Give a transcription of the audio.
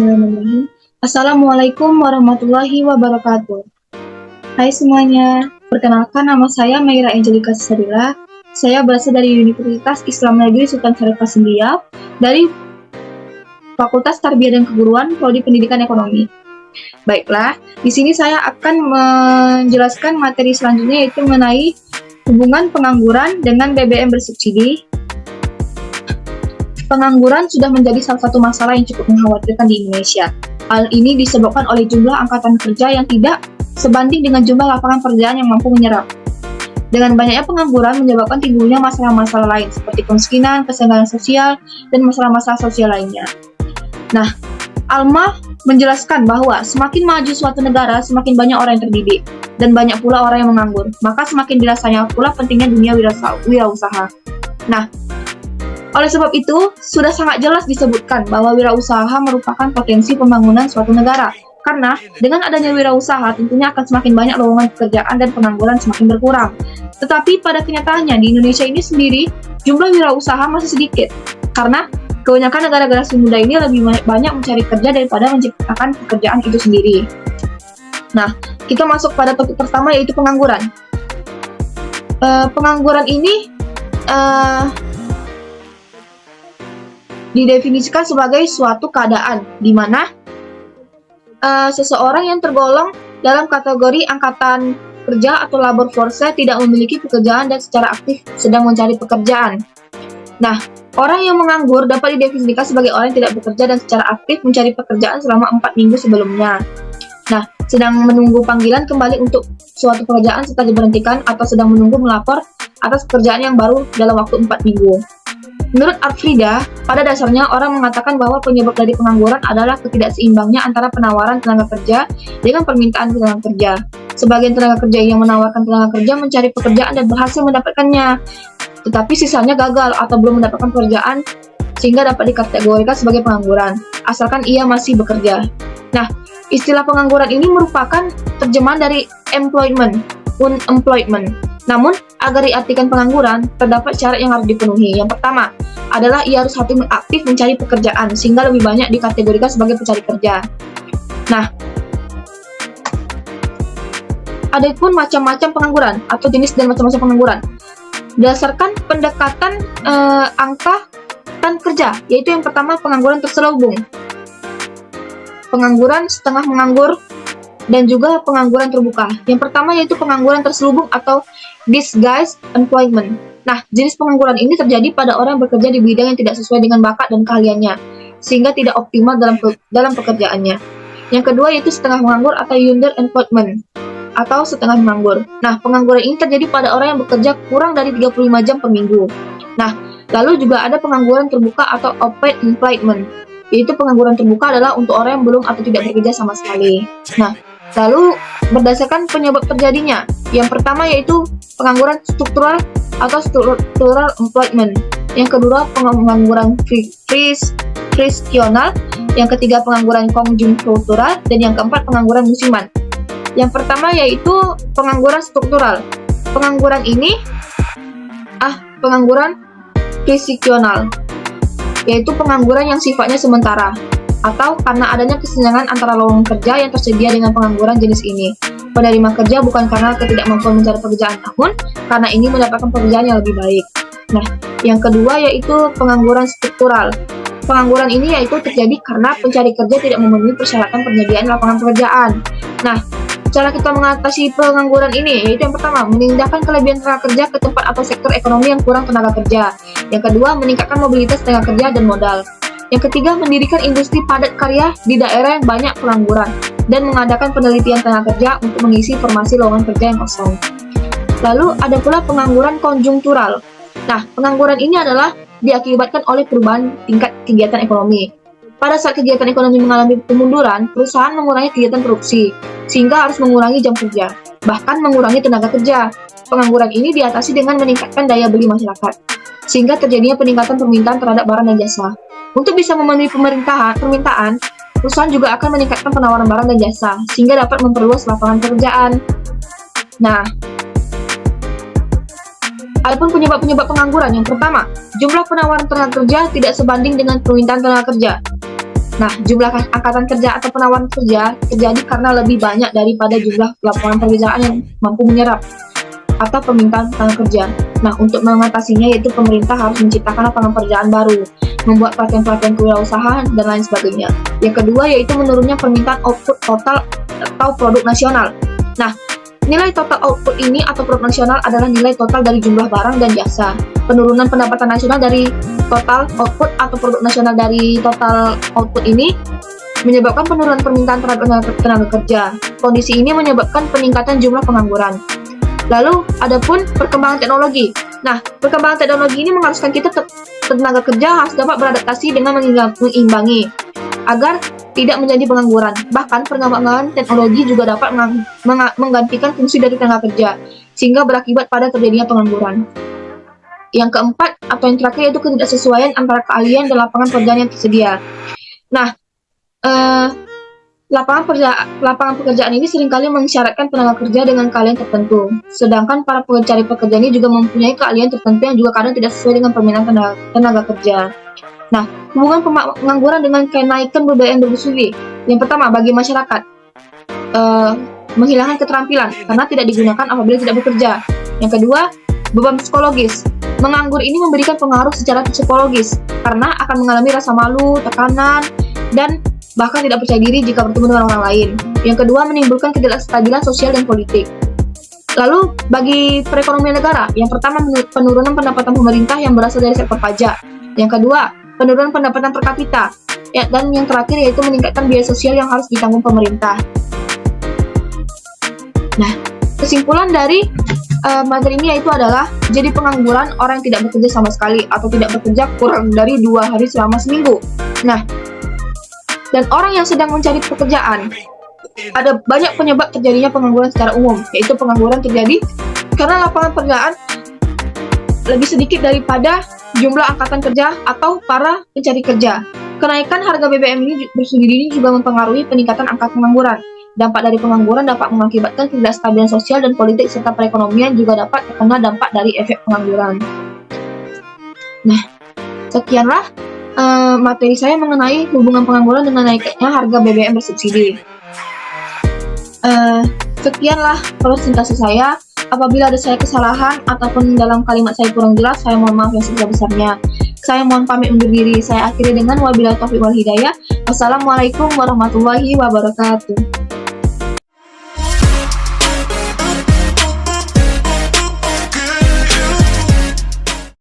Bismillahirrahmanirrahim. Assalamualaikum warahmatullahi wabarakatuh. Hai semuanya, perkenalkan nama saya Meira Angelika Sisadila. Saya berasal dari Universitas Islam Negeri Sultan Syarif Hasanuddin dari Fakultas Tarbiyah dan Keguruan, Prodi Pendidikan Ekonomi. Baiklah, di sini saya akan menjelaskan materi selanjutnya, yaitu mengenai hubungan pengangguran dengan BBM bersubsidi. Pengangguran sudah menjadi salah satu masalah yang cukup mengkhawatirkan di Indonesia. Hal ini disebabkan oleh jumlah angkatan kerja yang tidak sebanding dengan jumlah lapangan pekerjaan yang mampu menyerap. Dengan banyaknya pengangguran menyebabkan timbulnya masalah-masalah lain seperti kemiskinan, kesenjangan sosial, dan masalah-masalah sosial lainnya. Nah, Alma menjelaskan bahwa semakin maju suatu negara, semakin banyak orang yang terdidik, dan banyak pula orang yang menganggur. Maka semakin dirasanya pula pentingnya dunia wirausaha. Nah, oleh sebab itu, sudah sangat jelas disebutkan bahwa wirausaha merupakan potensi pembangunan suatu negara. Karena dengan adanya wirausaha tentunya akan semakin banyak lowongan pekerjaan dan pengangguran semakin berkurang. Tetapi pada kenyataannya di Indonesia ini sendiri, jumlah wirausaha masih sedikit. Karena kebanyakan negara-negara muda ini lebih banyak mencari kerja daripada menciptakan pekerjaan itu sendiri. Nah, kita masuk pada topik pertama, yaitu pengangguran. Pengangguran ini didefinisikan sebagai suatu keadaan di mana seseorang yang tergolong dalam kategori angkatan kerja atau labor force tidak memiliki pekerjaan dan secara aktif sedang mencari pekerjaan. Nah, orang yang menganggur dapat didefinisikan sebagai orang yang tidak bekerja dan secara aktif mencari pekerjaan selama 4 minggu sebelumnya. Nah, sedang menunggu panggilan kembali untuk suatu pekerjaan setelah diberhentikan atau sedang menunggu melapor atas pekerjaan yang baru dalam waktu 4 minggu. Menurut Arfrida, pada dasarnya orang mengatakan bahwa penyebab dari pengangguran adalah ketidakseimbangnya antara penawaran tenaga kerja dengan permintaan tenaga kerja. Sebagian tenaga kerja yang menawarkan tenaga kerja mencari pekerjaan dan berhasil mendapatkannya, tetapi sisanya gagal atau belum mendapatkan pekerjaan sehingga dapat dikategorikan sebagai pengangguran, asalkan ia masih bekerja. Nah, istilah pengangguran ini merupakan terjemahan dari employment, unemployment. Namun, agar diartikan pengangguran, terdapat syarat yang harus dipenuhi. Yang pertama adalah ia harus aktif mencari pekerjaan, sehingga lebih banyak dikategorikan sebagai pencari kerja. Nah, ada pun macam-macam pengangguran atau jenis dan macam-macam pengangguran. Berdasarkan pendekatan angkatan kerja, yaitu yang pertama pengangguran terselubung, pengangguran setengah menganggur, dan juga pengangguran terbuka. Yang pertama yaitu pengangguran terselubung atau disguised employment. Nah, jenis pengangguran ini terjadi pada orang yang bekerja di bidang yang tidak sesuai dengan bakat dan keahliannya, sehingga tidak optimal dalam pekerjaannya. Yang kedua yaitu setengah menganggur atau underemployment atau setengah menganggur. Nah, pengangguran ini terjadi pada orang yang bekerja kurang dari 35 jam per minggu. Nah, lalu juga ada pengangguran terbuka atau open employment, yaitu pengangguran terbuka adalah untuk orang yang belum atau tidak bekerja sama sekali. Nah, lalu berdasarkan penyebab terjadinya, yang pertama yaitu pengangguran struktural atau structural employment, yang kedua pengangguran friksional, yang ketiga pengangguran konjungtural, dan yang keempat pengangguran musiman. Yang pertama yaitu pengangguran struktural. Pengangguran ini pengangguran friksional, yaitu pengangguran yang sifatnya sementara atau karena adanya kesenjangan antara lowongan kerja yang tersedia dengan pengangguran jenis ini. Penerima kerja bukan karena ketidakmampuan mencari pekerjaan, namun karena ingin mendapatkan pekerjaan yang lebih baik. Nah, yang kedua yaitu pengangguran struktural. Pengangguran ini yaitu terjadi karena pencari kerja tidak memenuhi persyaratan penyediaan lapangan pekerjaan. Nah, cara kita mengatasi pengangguran ini yaitu yang pertama, memindahkan kelebihan tenaga kerja ke tempat atau sektor ekonomi yang kurang tenaga kerja. Yang kedua, meningkatkan mobilitas tenaga kerja dan modal. Yang ketiga, mendirikan industri padat karya di daerah yang banyak pengangguran dan mengadakan penelitian tenaga kerja untuk mengisi formasi lowongan kerja yang kosong. Lalu ada pula pengangguran konjungtural. Nah, pengangguran ini adalah diakibatkan oleh perubahan tingkat kegiatan ekonomi. Pada saat kegiatan ekonomi mengalami kemunduran, perusahaan mengurangi kegiatan produksi, sehingga harus mengurangi jam kerja, bahkan mengurangi tenaga kerja. Pengangguran ini diatasi dengan meningkatkan daya beli masyarakat, sehingga terjadinya peningkatan permintaan terhadap barang dan jasa. Untuk bisa memenuhi permintaan, perusahaan juga akan meningkatkan penawaran barang dan jasa, sehingga dapat memperluas lapangan pekerjaan. Nah, adapun penyebab-penyebab pengangguran, yang pertama, jumlah penawaran tenaga kerja tidak sebanding dengan permintaan tenaga kerja. Nah, jumlah angkatan kerja atau penawaran kerja terjadi karena lebih banyak daripada jumlah lapangan pekerjaan yang mampu menyerap atau permintaan tenaga kerja. Nah, untuk mengatasinya yaitu pemerintah harus menciptakan lapangan pekerjaan baru, membuat pelatihan-pelatihan kewirausahaan, dan lain sebagainya. Yang kedua yaitu menurunnya permintaan output total atau produk nasional. Nah, nilai total output ini atau produk nasional adalah nilai total dari jumlah barang dan jasa. Penurunan pendapatan nasional dari total output atau produk nasional dari total output ini menyebabkan penurunan permintaan terhadap tenaga kerja. Kondisi ini menyebabkan peningkatan jumlah pengangguran. Lalu, adapun perkembangan teknologi. Nah, perkembangan teknologi ini mengharuskan kita tenaga kerja harus dapat beradaptasi dengan mengimbangi agar tidak menjadi pengangguran. Bahkan, perkembangan teknologi juga dapat menggantikan fungsi dari tenaga kerja, sehingga berakibat pada terjadinya pengangguran. Yang keempat, atau yang terakhir, yaitu ketidaksesuaian antara keahlian dan lapangan pekerjaan yang tersedia. Nah, lapangan pekerjaan ini seringkali mensyaratkan tenaga kerja dengan keahlian tertentu. Sedangkan para pencari pekerjaan ini juga mempunyai keahlian tertentu yang juga kadang tidak sesuai dengan permintaan tenaga kerja. Nah, hubungan pengangguran dengan kenaikan biaya yang bersubsidi. Yang pertama, bagi masyarakat, menghilangkan keterampilan karena tidak digunakan apabila tidak bekerja. Yang kedua, beban psikologis. Menganggur ini memberikan pengaruh secara psikologis karena akan mengalami rasa malu, tekanan, dan bahkan tidak percaya diri jika bertemu dengan orang lain. Yang kedua, menimbulkan ketidakstabilan sosial dan politik. Lalu, bagi perekonomian negara, yang pertama, penurunan pendapatan pemerintah yang berasal dari sektor pajak. Yang kedua, penurunan pendapatan per kapita. Dan yang terakhir yaitu meningkatkan biaya sosial yang harus ditanggung pemerintah. Nah, kesimpulan dari materi ini yaitu adalah jadi pengangguran orang yang tidak bekerja sama sekali atau tidak bekerja kurang dari 2 hari selama seminggu. Nah, dan orang yang sedang mencari pekerjaan. Ada banyak penyebab terjadinya pengangguran secara umum, yaitu pengangguran terjadi karena lapangan pekerjaan lebih sedikit daripada jumlah angkatan kerja atau para pencari kerja. Kenaikan harga BBM ini bersendiri juga mempengaruhi peningkatan angka pengangguran. Dampak dari pengangguran dapat mengakibatkan ketidakstabilan sosial dan politik serta perekonomian juga dapat terkena dampak dari efek pengangguran. Nah, sekianlah materi saya mengenai hubungan pengangguran dengan naiknya harga BBM bersubsidi. Sekianlah presentasi saya. Apabila ada saya kesalahan ataupun dalam kalimat saya kurang jelas, saya mohon maaf yang sebesar-besarnya. Saya mohon pamit undur diri. Saya akhiri dengan wabillahi taufiq wal hidayah. Wassalamualaikum warahmatullahi wabarakatuh.